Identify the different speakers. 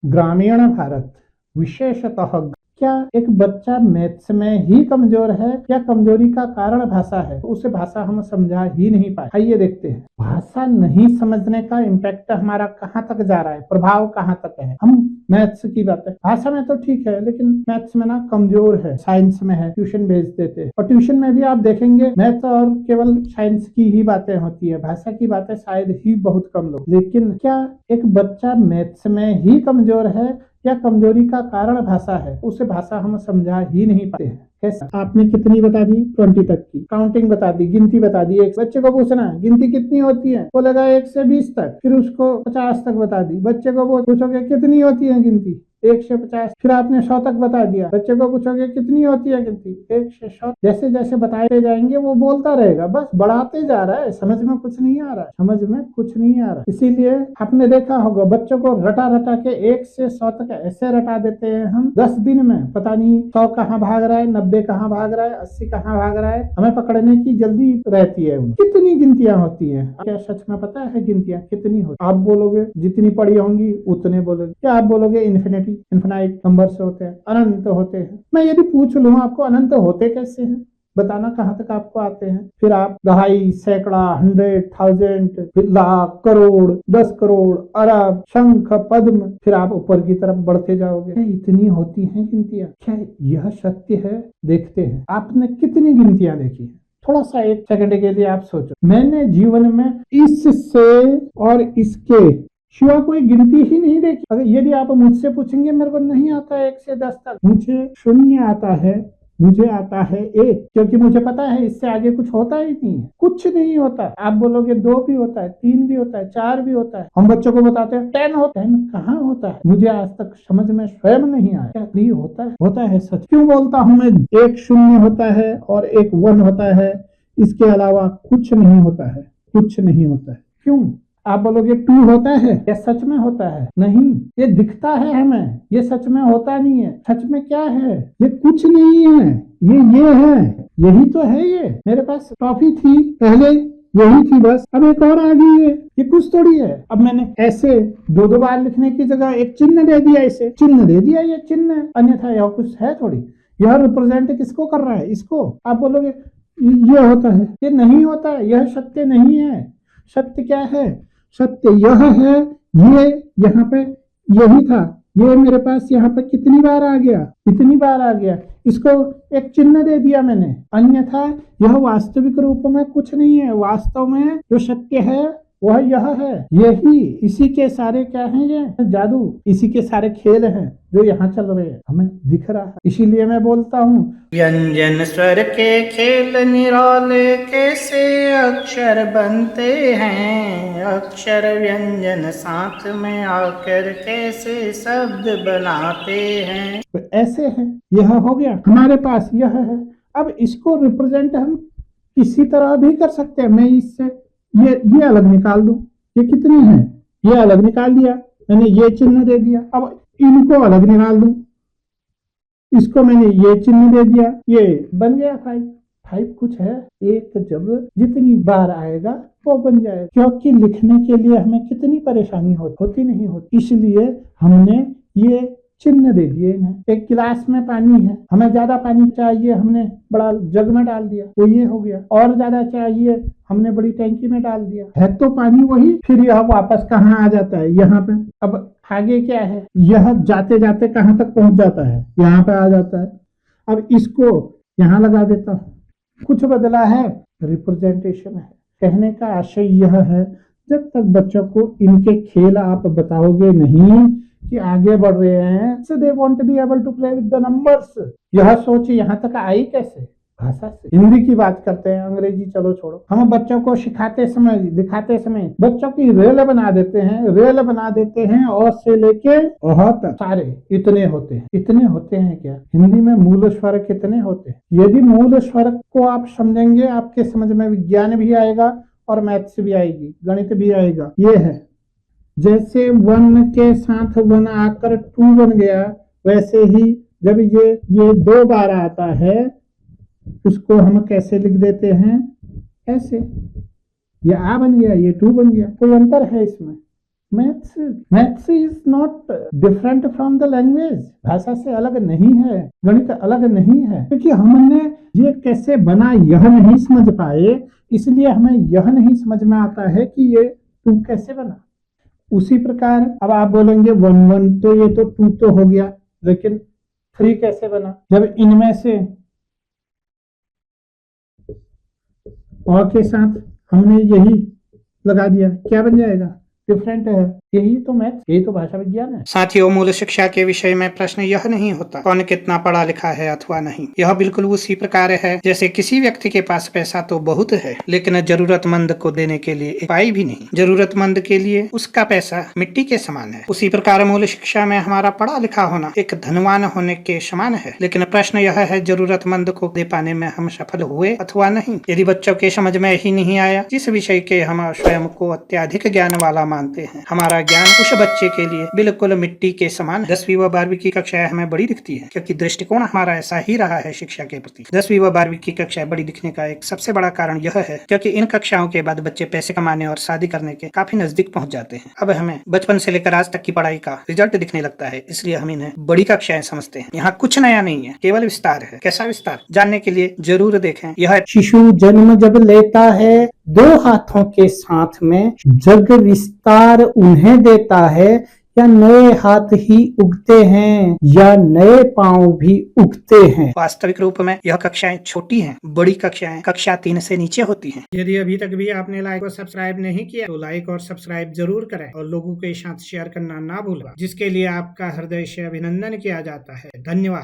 Speaker 1: ग्रामीण भारत विशेषतः क्या एक बच्चा मैथ्स में ही कमजोर है या कमजोरी का कारण भाषा है? तो उसे भाषा हम समझा ही नहीं पाए। आइए देखते हैं भाषा नहीं समझने का इम्पैक्ट हमारा कहाँ तक जा रहा है, प्रभाव कहाँ तक है। हम मैथ्स की बात है, भाषा में तो ठीक है लेकिन मैथ्स में ना कमजोर है, साइंस में है, ट्यूशन भेज देते हैं और ट्यूशन में भी आप देखेंगे मैथ्स और केवल साइंस की ही बातें होती है, भाषा की बातें शायद ही बहुत कम लोग। लेकिन क्या एक बच्चा मैथ्स में ही कमजोर है या कमजोरी का कारण भाषा है? उसे भाषा हम समझा ही नहीं पाते हैं। कैसे? आपने कितनी बता दी? 20 तक की काउंटिंग बता दी, गिनती बता दी। एक बच्चे को पूछना गिनती कितनी होती है, बोलेगा 1 से 20 तक, फिर उसको 50 तक बता दी। बच्चे को पूछोगे कितनी होती है गिनती, 1 से 50, फिर आपने 100 तक बता दिया। बच्चे को पूछोगे कितनी होती है गिनती, 1 से 100। जैसे जैसे बताते जाएंगे वो बोलता रहेगा, बस बढ़ाते जा रहा है, समझ में कुछ नहीं आ रहा है, समझ में कुछ नहीं आ रहा। इसीलिए आपने देखा होगा बच्चों को रटा रटा के 1 से 100 तक ऐसे रटा देते हैं हम 10 दिन में। पता नहीं 100 कहाँ भाग रहा है, 90 कहाँ भाग रहा है, 80 कहाँ भाग रहा है, हमें पकड़ने की जल्दी रहती है। कितनी गिनतियां होती है? क्या सच में पता है गिनतियां कितनी होती? आप बोलोगे जितनी पढ़ी होंगी उतने बोलोगे। क्या आप बोलोगे इन्फिनाइट नंबर से होते हैं, अनंत होते हैं? मैं यदि पूछ लूं आपको अनंत होते कैसे हैं, बताना कहाँ तक आपको आते हैं? फिर आप दहाई, सैकड़ा, 100, 1000, लाख, करोड़, 10 करोड़, अरब, शंख, पद्म, फिर आप ऊपर की तरफ बढ़ते जाओगे। इतनी होती हैं गिनतियां? क्या यह सत्य है? देखते हैं आपने कितनी गिनतियां देखी है। थोड़ा सा 1 सेकंड के लिए आप सोचो, मैंने जीवन में इससे और इसके शिवा कोई गिनती ही नहीं देखी। अगर यदि आप मुझसे पूछेंगे मेरे को नहीं आता 1 से 10 तक, मुझे 0 आता है, मुझे आता है 1, क्योंकि मुझे पता है इससे आगे कुछ होता ही नहीं है, कुछ नहीं होता। आप बोलोगे 2 भी होता है, 3 भी होता है, 4 भी होता है। हम बच्चों को बताते हैं 10 होता है, 10 कहाँ होता है? मुझे आज तक समझ में स्वयं नहीं आया। क्या 3 होता है? होता है। सच क्यों बोलता हूँ मैं? 1 0 होता है और 1 1 होता है, इसके अलावा कुछ नहीं होता है, कुछ नहीं होता है। क्यों? आप बोलोगे 2 होता है, ये सच में होता है? नहीं, ये दिखता है हमें, ये सच में होता नहीं है। सच में क्या है? ये कुछ नहीं है, ये है, यही तो है। ये मेरे पास टॉफी थी पहले, यही थी बस, अब एक और आ गई है, ये कुछ थोड़ी है। अब मैंने ऐसे 2 बार लिखने की जगह एक चिन्ह दे दिया, इसे चिन्ह दे दिया, ये चिन्ह है, अन्यथा यह कुछ है थोड़ी। यह रिप्रेजेंट किसको कर रहा है? इसको। आप बोलोगे ये होता है, ये नहीं होता है, यह सत्य नहीं है। सत्य क्या है? सत्य यह है, ये यहाँ पे यही था, ये मेरे पास यहाँ पे कितनी बार आ गया, इतनी बार आ गया, इसको एक चिन्ह दे दिया मैंने, अन्यथा यह वास्तविक रूप में कुछ नहीं है। वास्तव में जो सत्य है वह यह है, यही, इसी के सारे क्या है, ये जादू, इसी के सारे खेल हैं जो यहाँ चल रहे हैं, हमें दिख रहा है। इसीलिए मैं बोलता हूँ व्यंजन स्वर के खेल निराले, कैसे अक्षर बनते हैं, अक्षर व्यंजन साथ में आकर कैसे शब्द बनाते हैं। तो ऐसे है, यह हो गया हमारे पास, यह है। अब इसको रिप्रेजेंट हम किसी तरह भी कर सकते हैं। मैं इससे ये अलग निकाल दूं, ये कितनी है, ये अलग निकाल दिया मैंने, ये चिन्ह दे दिया। अब इनको अलग निकाल दूं, इसको मैंने ये चिन्ह दे दिया, ये बन गया 5। 5 कुछ है, एक जब जितनी बार आएगा वो बन जाएगा। क्योंकि लिखने के लिए हमें कितनी परेशानी होती नहीं होती, इसलिए हमने ये चिन्ह दे दिए इन्हें। एक गिलास में पानी है, हमें ज्यादा पानी चाहिए, हमने बड़ा जग में डाल दिया, तो ये हो गया। और ज्यादा चाहिए, हमने बड़ी टैंकी में डाल दिया, है तो पानी वही, फिर यह वापस कहाँ आ जाता है, यहाँ पे। अब आगे क्या है, यह जाते जाते कहाँ तक पहुंच जाता है, यहाँ पे आ जाता है। अब इसको यहाँ लगा देता हूँ, कुछ बदला है, रिप्रेजेंटेशन है। कहने का आशय यह है, जब तक बच्चों को इनके खेल आप बताओगे नहीं कि आगे बढ़ रहे हैं, so they won't be able to play with the numbers। यह सोच यहाँ तक आई कैसे? भाषा से। हिंदी की बात करते हैं, अंग्रेजी चलो छोड़ो। हम बच्चों को सिखाते समय, दिखाते समय बच्चों की रेल बना देते हैं, और से लेके बहुत सारे इतने होते हैं। इतने होते हैं क्या? हिंदी में मूल स्वर कितने होते हैं? यदि मूल स्वर को आप समझेंगे, आपके समझ में विज्ञान भी आएगा और मैथ्स भी आएगी, गणित भी आएगा। ये है, जैसे 1 के साथ 1 आकर 2 बन गया, वैसे ही जब ये 2 बार आता है, उसको हम कैसे लिख देते हैं? ऐसे। ये आ बन गया, ये 2 बन गया। कोई अंतर है इसमें? Maths maths is not different from the language. भाषा से अलग नहीं है, गणित अलग नहीं है, क्योंकि हमने ये कैसे बना यह नहीं समझ पाए, इसलिए हमें यह नहीं समझ में आता है कि ये 2 कैसे बना। उसी प्रकार अब आप बोलेंगे 1 1 तो ये तो 2 तो हो गया, लेकिन 3 कैसे बना? जब इनमें से और के साथ हमने यही लगा दिया, क्या बन जाएगा? डिफरेंट है। यही तो मैथ्स, यही तो भाषा विज्ञान है।
Speaker 2: साथियों, मूल शिक्षा के विषय में प्रश्न यह नहीं होता कौन कितना पढ़ा लिखा है अथवा नहीं। यह बिल्कुल उसी प्रकार है जैसे किसी व्यक्ति के पास पैसा तो बहुत है, लेकिन जरूरतमंद को देने के लिए एक पाई भी नहीं। जरूरतमंद के लिए उसका पैसा मिट्टी के समान है। उसी प्रकार मूल शिक्षा में हमारा पढ़ा लिखा होना एक धनवान होने के समान है, लेकिन प्रश्न यह है जरूरतमंद को दे पाने में हम सफल हुए अथवा नहीं। यदि बच्चों के समझ में ही नहीं आया जिस विषय के हम स्वयं को अत्यधिक ज्ञान वाला मानते हैं, हमारा ज्ञान उस बच्चे के लिए बिल्कुल मिट्टी के समान। 10वीं व 12वीं की कक्षाएं हमें बड़ी दिखती है, क्योंकि दृष्टिकोण हमारा ऐसा ही रहा है शिक्षा के प्रति। 10वीं व 12वीं की कक्षाएं बड़ी दिखने का एक सबसे बड़ा कारण यह है क्योंकि इन कक्षाओं के बाद बच्चे पैसे कमाने और शादी करने के काफी नजदीक पहुंच जाते हैं। अब हमें बचपन से लेकर आज तक की पढ़ाई का रिजल्ट दिखने लगता है, इसलिए हम इन्हें बड़ी कक्षाएं समझते हैं। यहाँ कुछ नया नहीं है, केवल विस्तार है। कैसा विस्तार, जानने के लिए जरूर देखें। यह
Speaker 1: शिशु जन्म जब लेता है 2 हाथों के साथ में, जग विस्तार उन्हें देता है या नए हाथ ही उगते हैं या नए पांव भी उगते हैं।
Speaker 2: वास्तविक रूप में यह कक्षाएं छोटी हैं, बड़ी कक्षाएं कक्षा 3 से नीचे होती हैं। यदि अभी तक भी आपने लाइक और सब्सक्राइब नहीं किया तो लाइक और सब्सक्राइब जरूर करें और लोगों के साथ शेयर करना ना भूलें, जिसके लिए आपका हृदय से अभिनंदन किया जाता है। धन्यवाद।